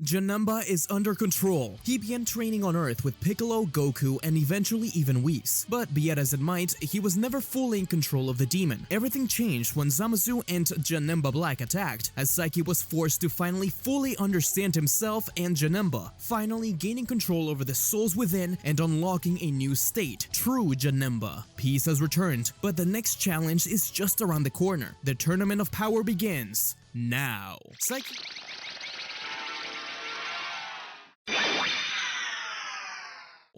Janemba is under control. He began training on Earth with Piccolo, Goku, and eventually even Whis. But be it as it might, he was never fully in control of the demon. Everything changed when Zamasu and Janemba Black attacked, as Psyche was forced to finally fully understand himself and Janemba, finally gaining control over the souls within and unlocking a new state, true Janemba. Peace has returned, but the next challenge is just around the corner. The Tournament of Power begins now.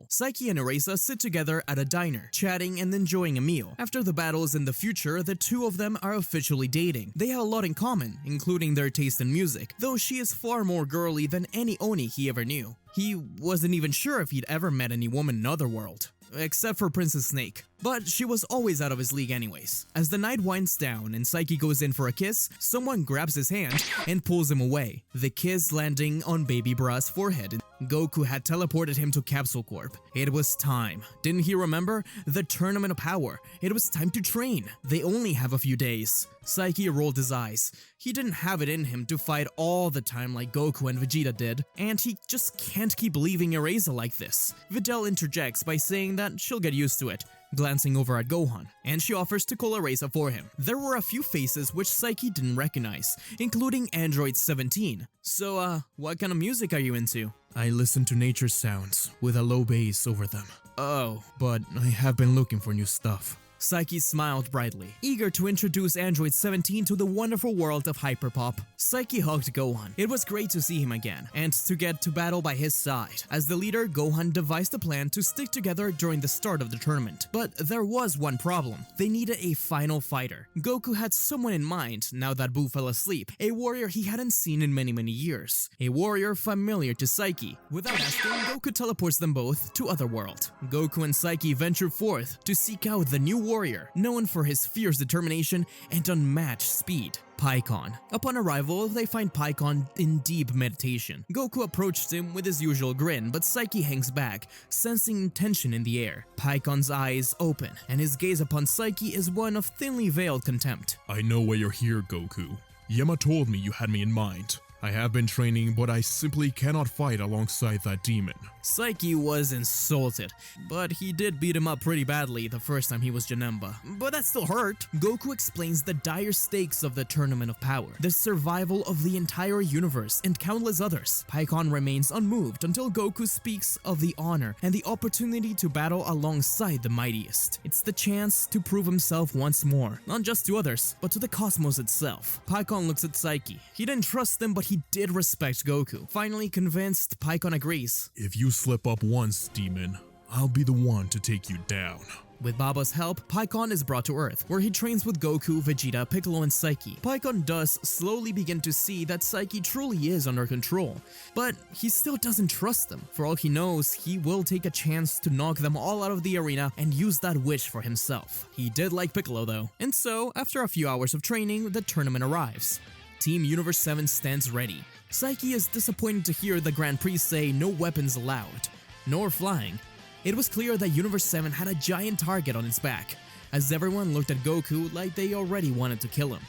Psyche and Erasa sit together at a diner, chatting and enjoying a meal. After the battles in the future, the two of them are officially dating. They have a lot in common, including their taste in music, though she is far more girly than any Oni he ever knew. He wasn't even sure if he'd ever met any woman in Otherworld, except for Princess Snake. But she was always out of his league anyways. As the night winds down and Psyche goes in for a kiss, someone grabs his hand and pulls him away, the kiss landing on Baby Bra's forehead. Goku had teleported him to Capsule Corp. It was time. Didn't he remember? The Tournament of Power. It was time to train. They only have a few days. Psyche rolled his eyes. He didn't have it in him to fight all the time like Goku and Vegeta did, and he just can't keep leaving Erasa like this. Videl interjects by saying that she'll get used to it, glancing over at Gohan, and she offers to call Erasa for him. There were a few faces which Psyche didn't recognize, including Android 17. So, what kind of music are you into? I listen to nature sounds with a low bass over them. Oh, but I have been looking for new stuff. Psyche smiled brightly, eager to introduce Android 17 to the wonderful world of hyperpop. Psyche hugged Gohan. It was great to see him again, and to get to battle by his side. As the leader, Gohan devised a plan to stick together during the start of the tournament. But there was one problem. They needed a final fighter. Goku had someone in mind now that Buu fell asleep, a warrior he hadn't seen in many years. A warrior familiar to Psyche. Without asking, Goku teleports them both to Otherworld. Goku and Psyche venture forth to seek out the new warrior, known for his fierce determination and unmatched speed, Pikkon. Upon arrival, they find Pikkon in deep meditation. Goku approached him with his usual grin, but Psyche hangs back, sensing tension in the air. Pikkon's eyes open, and his gaze upon Psyche is one of thinly veiled contempt. I know why you're here, Goku. Yama told me you had me in mind. I have been training, but I simply cannot fight alongside that demon. Psyche was insulted, but he did beat him up pretty badly the first time he was Janemba. But that still hurt. Goku explains the dire stakes of the Tournament of Power, the survival of the entire universe, and countless others. Pikkon remains unmoved until Goku speaks of the honor and the opportunity to battle alongside the mightiest. It's the chance to prove himself once more, not just to others, but to the cosmos itself. Pikkon looks at Psyche. He didn't trust him, but he did respect Goku. Finally convinced, Pikkon agrees. If you slip up once, demon, I'll be the one to take you down. With Baba's help, Pikkon is brought to Earth, where he trains with Goku, Vegeta, Piccolo, and Psyche. Pikkon does slowly begin to see that Psyche truly is under control, but he still doesn't trust them. For all he knows, he will take a chance to knock them all out of the arena and use that wish for himself. He did like Piccolo though, and so, after a few hours of training, the tournament arrives. Team Universe 7 stands ready. Psyche is disappointed to hear the Grand Prix say no weapons allowed, nor flying. It was clear that Universe 7 had a giant target on its back, as everyone looked at Goku like they already wanted to kill him.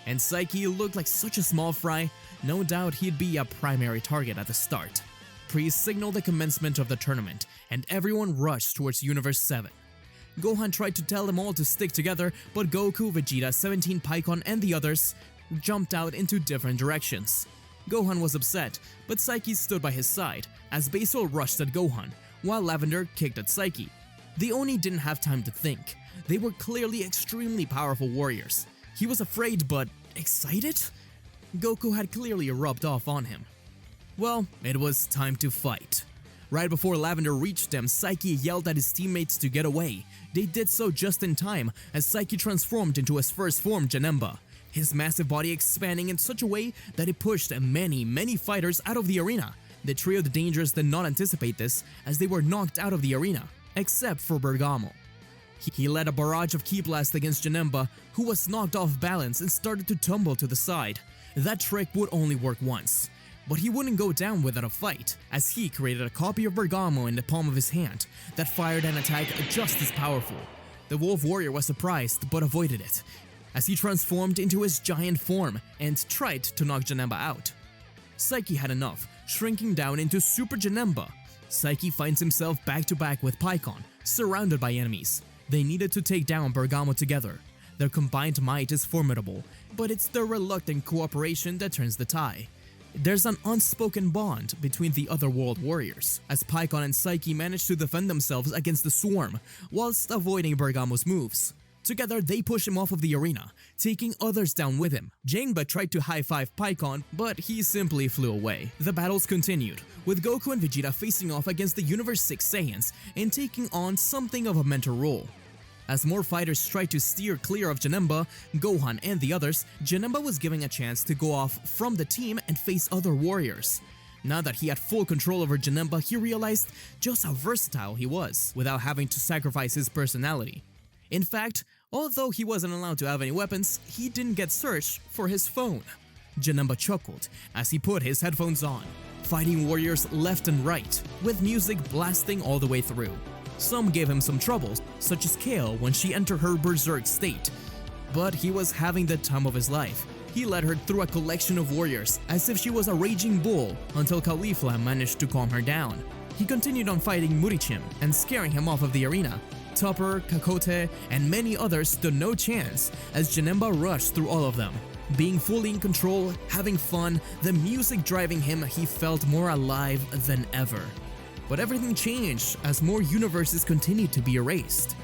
And Psyche looked like such a small fry, no doubt he'd be a primary target at the start. Priests signaled the commencement of the tournament, and everyone rushed towards Universe 7. Gohan tried to tell them all to stick together, but Goku, Vegeta, 17, Pikkon, and the others jumped out into different directions. Gohan was upset, but Psyche stood by his side, as Basil rushed at Gohan, while Lavender kicked at Psyche. The Oni didn't have time to think. They were clearly extremely powerful warriors. He was afraid, but excited? Goku had clearly rubbed off on him. Well, it was time to fight. Right before Lavender reached them, Psyche yelled at his teammates to get away. They did so just in time, as Psyche transformed into his first form, Janemba, his massive body expanding in such a way that it pushed many fighters out of the arena. The trio of the Dangerous did not anticipate this, as they were knocked out of the arena, except for Bergamo. He led a barrage of Ki Blast against Janemba, who was knocked off balance and started to tumble to the side. That trick would only work once, but he wouldn't go down without a fight, as he created a copy of Bergamo in the palm of his hand that fired an attack just as powerful. The Wolf Warrior was surprised but avoided it, as he transformed into his giant form and tried to knock Janemba out. Psyche had enough, shrinking down into Super Janemba. Psyche finds himself back to back with Pycon, surrounded by enemies. They needed to take down Bergamo together. Their combined might is formidable, but it's their reluctant cooperation that turns the tie. There's an unspoken bond between the Otherworld warriors, as Pycon and Psyche manage to defend themselves against the swarm, whilst avoiding Bergamo's moves. Together, they push him off of the arena, taking others down with him. Janemba tried to high-five Pycon, but he simply flew away. The battles continued, with Goku and Vegeta facing off against the Universe 6 Saiyans and taking on something of a mentor role. As more fighters tried to steer clear of Janemba, Gohan, and the others, Janemba was given a chance to go off from the team and face other warriors. Now that he had full control over Janemba, he realized just how versatile he was, without having to sacrifice his personality. In fact, although he wasn't allowed to have any weapons, he didn't get searched for his phone. Janemba chuckled as he put his headphones on, fighting warriors left and right, with music blasting all the way through. Some gave him some troubles, such as Kale when she entered her berserk state. But he was having the time of his life. He led her through a collection of warriors, as if she was a raging bull, until Caulifla managed to calm her down. He continued on fighting Murichim and scaring him off of the arena. Toppo, Kakote, and many others stood no chance as Janemba rushed through all of them. Being fully in control, having fun, the music driving him, he felt more alive than ever. But everything changed as more universes continued to be erased.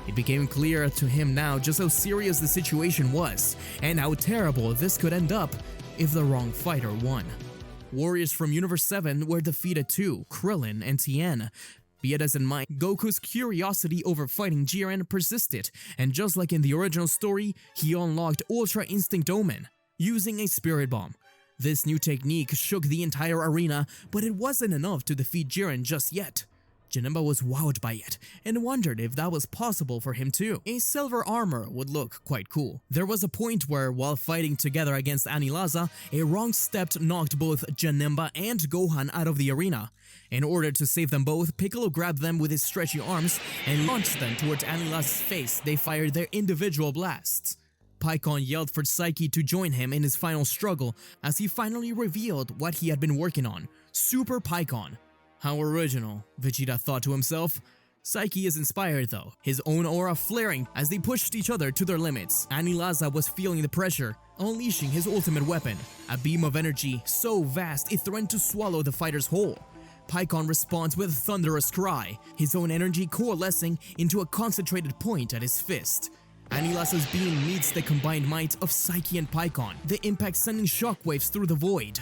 It became clear to him now just how serious the situation was, and how terrible this could end up if the wrong fighter won. Warriors from Universe 7 were defeated too, Krillin and Tien. Be it as in mind, Goku's curiosity over fighting Jiren persisted, and just like in the original story, he unlocked Ultra Instinct Omen, using a Spirit Bomb. This new technique shook the entire arena, but it wasn't enough to defeat Jiren just yet. Janemba was wowed by it, and wondered if that was possible for him too. A silver armor would look quite cool. There was a point where, while fighting together against Anilaza, a wrong step knocked both Janemba and Gohan out of the arena. In order to save them both, Piccolo grabbed them with his stretchy arms and launched them towards Anilaza's face. They fired their individual blasts. Pycon yelled for Psyche to join him in his final struggle as he finally revealed what he had been working on, Super Pycon. How original, Vegeta thought to himself. Psyche is inspired though, his own aura flaring as they pushed each other to their limits. Anilaza was feeling the pressure, unleashing his ultimate weapon, a beam of energy so vast it threatened to swallow the fighter's whole. Pycon responds with a thunderous cry, his own energy coalescing into a concentrated point at his fist. Anilaza's beam meets the combined might of Psyche and Pycon, the impact sending shockwaves through the void.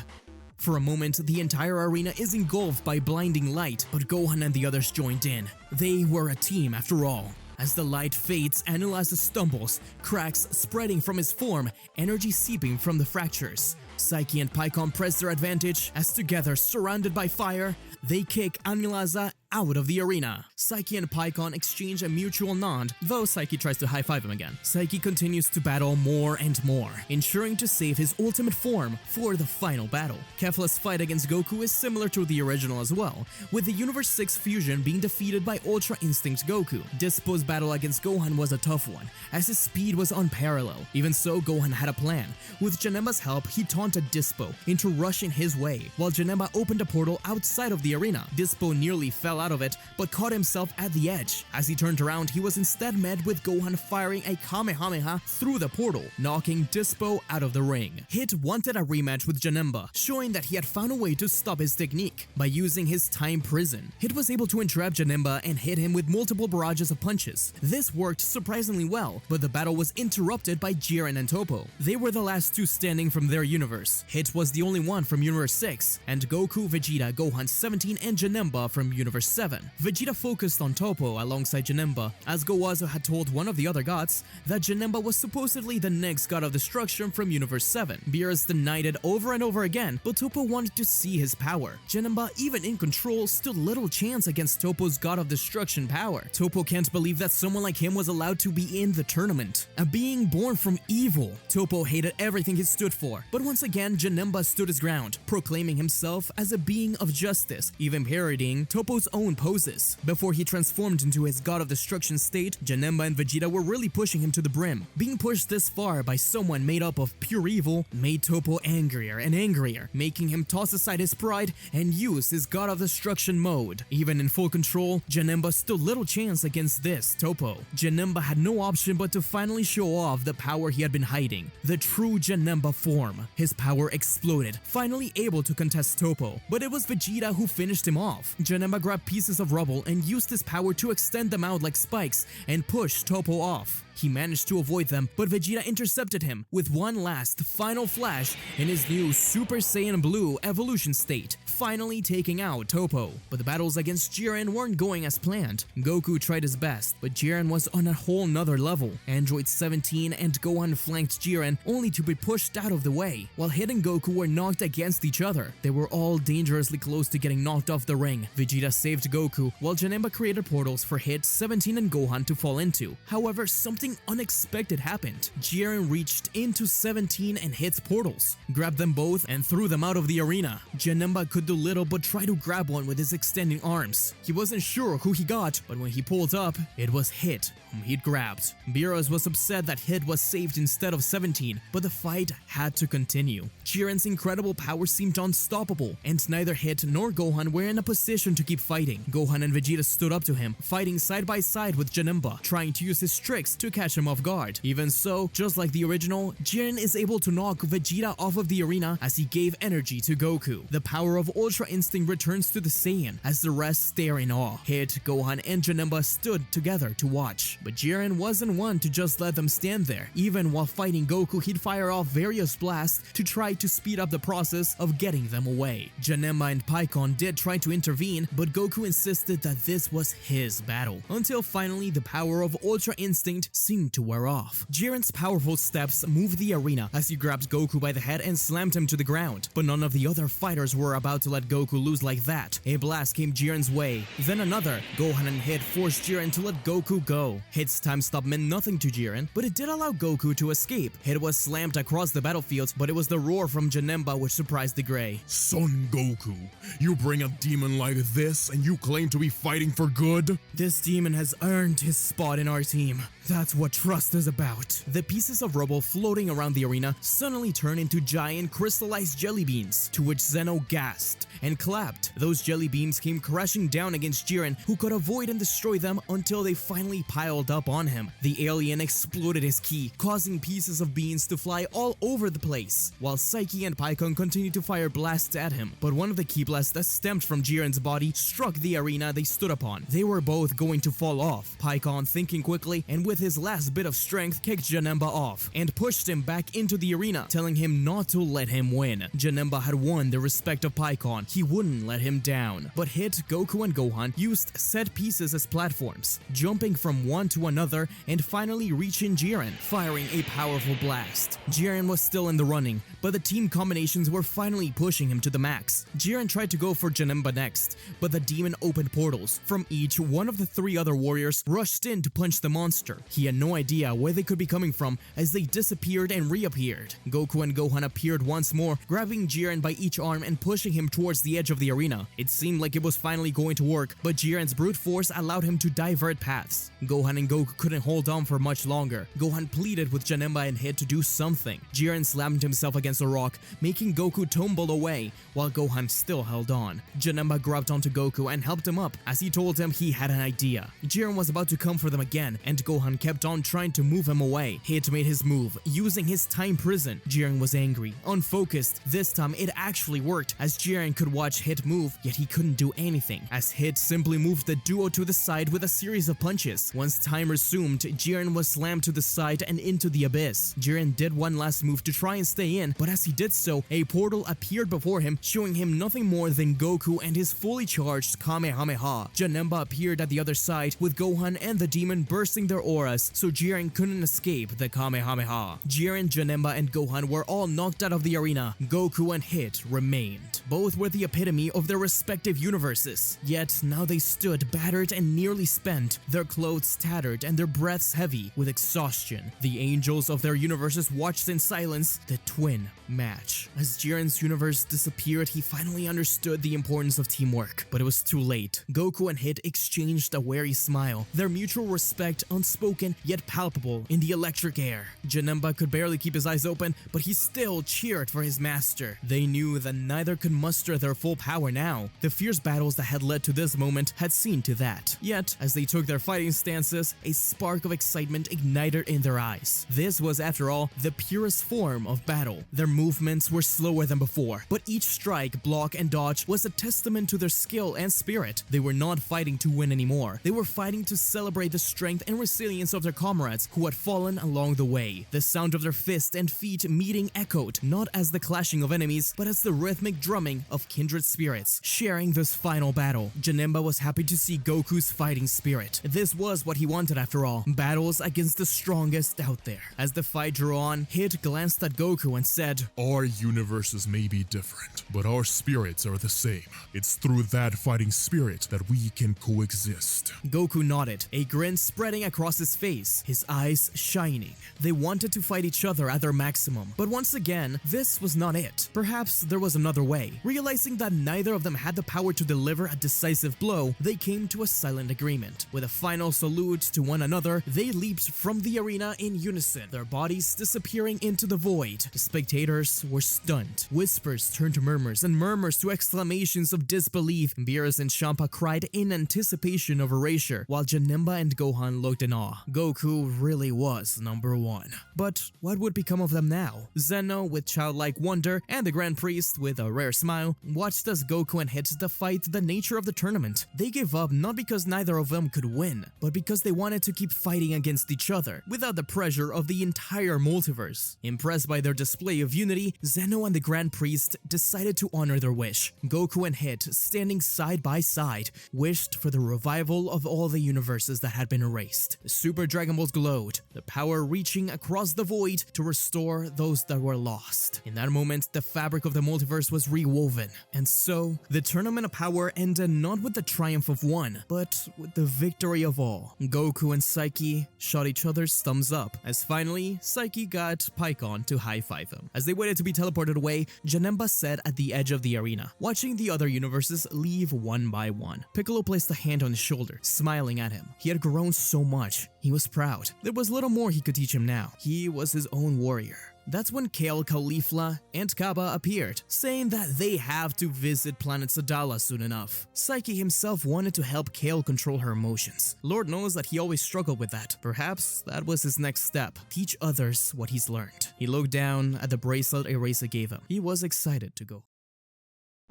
For a moment, the entire arena is engulfed by blinding light, but Gohan and the others joined in. They were a team after all. As the light fades, Anilaza stumbles, cracks spreading from his form, energy seeping from the fractures. Psyche and Pycon press their advantage as together, surrounded by fire, they kick Anilaza out of the arena. Psyche and Pycon exchange a mutual nod, though Psyche tries to high-five him again. Psyche continues to battle more and more, ensuring to save his ultimate form for the final battle. Kefla's fight against Goku is similar to the original as well, with the Universe 6 fusion being defeated by Ultra Instinct Goku. Dispo's battle against Gohan was a tough one, as his speed was unparalleled. Even so, Gohan had a plan. With Janemba's help, he taunted Dispo into rushing his way, while Janemba opened a portal outside of the arena. Dispo nearly fell out of it, but caught himself at the edge. As he turned around, he was instead met with Gohan firing a Kamehameha through the portal, knocking Dispo out of the ring. Hit wanted a rematch with Janemba, showing that he had found a way to stop his technique by using his time prison. Hit was able to entrap Janemba and hit him with multiple barrages of punches. This worked surprisingly well, but the battle was interrupted by Jiren and Toppo. They were the last two standing from their universe. Hit was the only one from Universe 6, and Goku, Vegeta, Gohan 17, and Janemba from Universe 7. Vegeta focused on Toppo alongside Janemba, as Gowazo had told one of the other gods that Janemba was supposedly the next god of destruction from Universe 7. Beerus denied it over and over again, but Toppo wanted to see his power. Janemba, even in control, stood little chance against Toppo's god of destruction power. Toppo can't believe that someone like him was allowed to be in the tournament. A being born from evil. Toppo hated everything he stood for, but once again, Janemba stood his ground, proclaiming himself as a being of justice, even parodying Toppo's own own poses. Before he transformed into his god of destruction state, Janemba and Vegeta were really pushing him to the brim. Being pushed this far by someone made up of pure evil made Toppo angrier and angrier, making him toss aside his pride and use his god of destruction mode. Even in full control, Janemba stood little chance against this Toppo. Janemba had no option but to finally show off the power he had been hiding, the true Janemba form. His power exploded, finally able to contest Toppo, but it was Vegeta who finished him off. Janemba grabbed pieces of rubble and used his power to extend them out like spikes and push Toppo off. He managed to avoid them, but Vegeta intercepted him with one last final flash in his new Super Saiyan Blue evolution state, finally taking out Toppo. But the battles against Jiren weren't going as planned. Goku tried his best, but Jiren was on a whole nother level. Android 17 and Gohan flanked Jiren only to be pushed out of the way, while Hit and Goku were knocked against each other. They were all dangerously close to getting knocked off the ring. Vegeta saved Goku, while Janemba created portals for Hit, 17 and Gohan to fall into. However, something unexpected happened. Jiren reached into 17 and Hit's portals, grabbed them both and threw them out of the arena. Janemba could do little but try to grab one with his extending arms. He wasn't sure who he got, but when he pulled up, it was Hit whom he'd grabbed. Beerus was upset that Hit was saved instead of 17, but the fight had to continue. Jiren's incredible power seemed unstoppable, and neither Hit nor Gohan were in a position to keep fighting. Gohan and Vegeta stood up to him, fighting side by side with Janemba, trying to use his tricks to catch him off guard. Even so, just like the original, Jiren is able to knock Vegeta off of the arena as he gave energy to Goku. The power of Ultra Instinct returns to the Saiyan as the rest stare in awe. Hit, Gohan, and Janemba stood together to watch. But Jiren wasn't one to just let them stand there. Even while fighting Goku, he'd fire off various blasts to try to speed up the process of getting them away. Janemba and Paikon did try to intervene, but Goku insisted that this was his battle, until finally the power of Ultra Instinct seemed to wear off. Jiren's powerful steps moved the arena as he grabbed Goku by the head and slammed him to the ground, but none of the other fighters were about to let Goku lose like that. A blast came Jiren's way, then another. Gohan and Hit forced Jiren to let Goku go. Hit's time stop meant nothing to Jiren, but it did allow Goku to escape. Hit was slammed across the battlefield, but it was the roar from Janemba which surprised the Grey. Son Goku, you bring a demon like this and you claim to be fighting for good? This demon has earned his spot in our team. That's what trust is about. The pieces of rubble floating around the arena suddenly turned into giant crystallized jelly beans, to which Zeno gasped and clapped. Those jelly beams came crashing down against Jiren, who could avoid and destroy them until they finally piled up on him. The alien exploded his ki, causing pieces of beans to fly all over the place, while Psyche and Paikon continued to fire blasts at him. But one of the ki blasts that stemmed from Jiren's body struck the arena they stood upon. They were both going to fall off. Paikon, thinking quickly and with his last bit of strength, kicked Janemba off and pushed him back into the arena, telling him not to let him win. Janemba had won the respect of Paikon. He wouldn't let him down. But Hit, Goku, and Gohan used set pieces as platforms, jumping from one to another and finally reaching Jiren, firing a powerful blast. Jiren was still in the running, but the team combinations were finally pushing him to the max. Jiren tried to go for Janemba next, but the demon opened portals. From each, one of the three other warriors rushed in to punch the monster. He had no idea where they could be coming from as they disappeared and reappeared. Goku and Gohan appeared once more, grabbing Jiren by each arm and pushing him towards the edge of the arena. It seemed like it was finally going to work, but Jiren's brute force allowed him to divert paths. Gohan and Goku couldn't hold on for much longer. Gohan pleaded with Janemba and Hit to do something. Jiren slammed himself against a rock, making Goku tumble away, while Gohan still held on. Janemba grabbed onto Goku and helped him up as he told him he had an idea. Jiren was about to come for them again, and Gohan kept on trying to move him away. Hit made his move, using his time prison. Jiren was angry, unfocused. This time it actually worked, as Jiren could watch Hit move, yet he couldn't do anything, as Hit simply moved the duo to the side with a series of punches. Once time resumed, Jiren was slammed to the side and into the abyss. Jiren did one last move to try and stay in, but as he did so, a portal appeared before him, showing him nothing more than Goku and his fully charged Kamehameha. Janemba appeared at the other side, with Gohan and the demon bursting their auras, so Jiren couldn't escape the Kamehameha. Jiren, Janemba, and Gohan were all knocked out of the arena. Goku and Hit remained. Both were the epitome of their respective universes, yet now they stood battered and nearly spent, their clothes tattered shattered and their breaths heavy with exhaustion. The angels of their universes watched in silence the twin match. As Jiren's universe disappeared, he finally understood the importance of teamwork, but it was too late. Goku and Hit exchanged a wary smile, their mutual respect unspoken yet palpable in the electric air. Janemba could barely keep his eyes open, but he still cheered for his master. They knew that neither could muster their full power now. The fierce battles that had led to this moment had seen to that. Yet, as they took their fighting stances, a spark of excitement ignited in their eyes. This was, after all, the purest form of battle. Their movements were slower than before, but each strike, block, and dodge was a testament to their skill and spirit. They were not fighting to win anymore. They were fighting to celebrate the strength and resilience of their comrades who had fallen along the way. The sound of their fists and feet meeting echoed, not as the clashing of enemies, but as the rhythmic drumming of kindred spirits, sharing this final battle. Janemba was happy to see Goku's fighting spirit. This was what he wanted after all, battles against the strongest out there. As the fight drew on, Hit glanced at Goku and said, Our universes may be different, but our spirits are the same. It's through that fighting spirit that we can coexist. Goku nodded, a grin spreading across his face, his eyes shining. They wanted to fight each other at their maximum, but once again, this was not it. Perhaps there was another way. Realizing that neither of them had the power to deliver a decisive blow, they came to a silent agreement. With a final salute to one another, they leaped from the arena in unison, their bodies disappearing into the void. The spectators were stunned. Whispers turned to murmurs, and murmurs to exclamations of disbelief. Beerus and Champa cried in anticipation of erasure, while Janemba and Gohan looked in awe. Goku really was number one. But what would become of them now? Zeno, with childlike wonder, and the Grand Priest, with a rare smile, watched as Goku and Hit defied the nature of the tournament. They gave up not because neither of them could win, but because they wanted to keep fighting against each other, without the pressure of the entire multiverse. Impressed by their display of unity, Zeno and the Grand Priest decided to honor their wish. Goku and Hit, standing side by side, wished for the revival of all the universes that had been erased. The Super Dragon Balls glowed, the power reaching across the void to restore those that were lost. In that moment, the fabric of the multiverse was rewoven, and so, the tournament of power ended not with the triumph of one, but with the victory of all. Goku and Psyche shot each other's thumbs up, as finally, Psyche got Pycon to high-five him. As they waited to be teleported away, Janemba sat at the edge of the arena, watching the other universes leave one by one. Piccolo placed a hand on his shoulder, smiling at him. He had grown so much. He was proud. There was little more he could teach him now. He was his own warrior. That's when Kale, Caulifla, and Kaba appeared, saying that they have to visit planet Sadala soon enough. Psyche himself wanted to help Kale control her emotions. Lord knows that he always struggled with that. Perhaps that was his next step, teach others what he's learned. He looked down at the bracelet Eraser gave him. He was excited to go.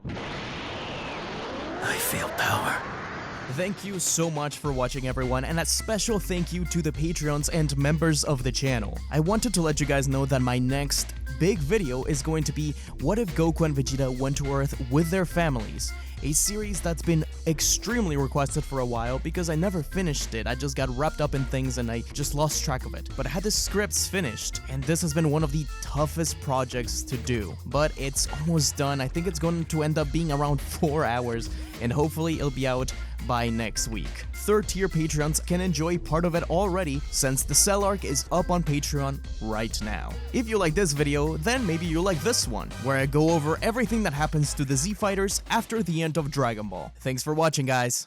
I feel power. Thank you so much for watching, everyone, and a special thank you to the Patreons and members of the channel. I wanted to let you guys know that my next big video is going to be what if Goku and Vegeta went to Earth with their families, a series that's been extremely requested for a while because I never finished it. I just got wrapped up in things and I just lost track of it. But I had the scripts finished, and this has been one of the toughest projects to do. But it's almost done. I think it's going to end up being around 4 hours, and hopefully it'll be out by next week. Third-tier Patreons can enjoy part of it already, since the Cell Arc is up on Patreon right now. If you like this video, then maybe you'll like this one, where I go over everything that happens to the Z Fighters after the end of Dragon Ball. Thanks for watching, guys.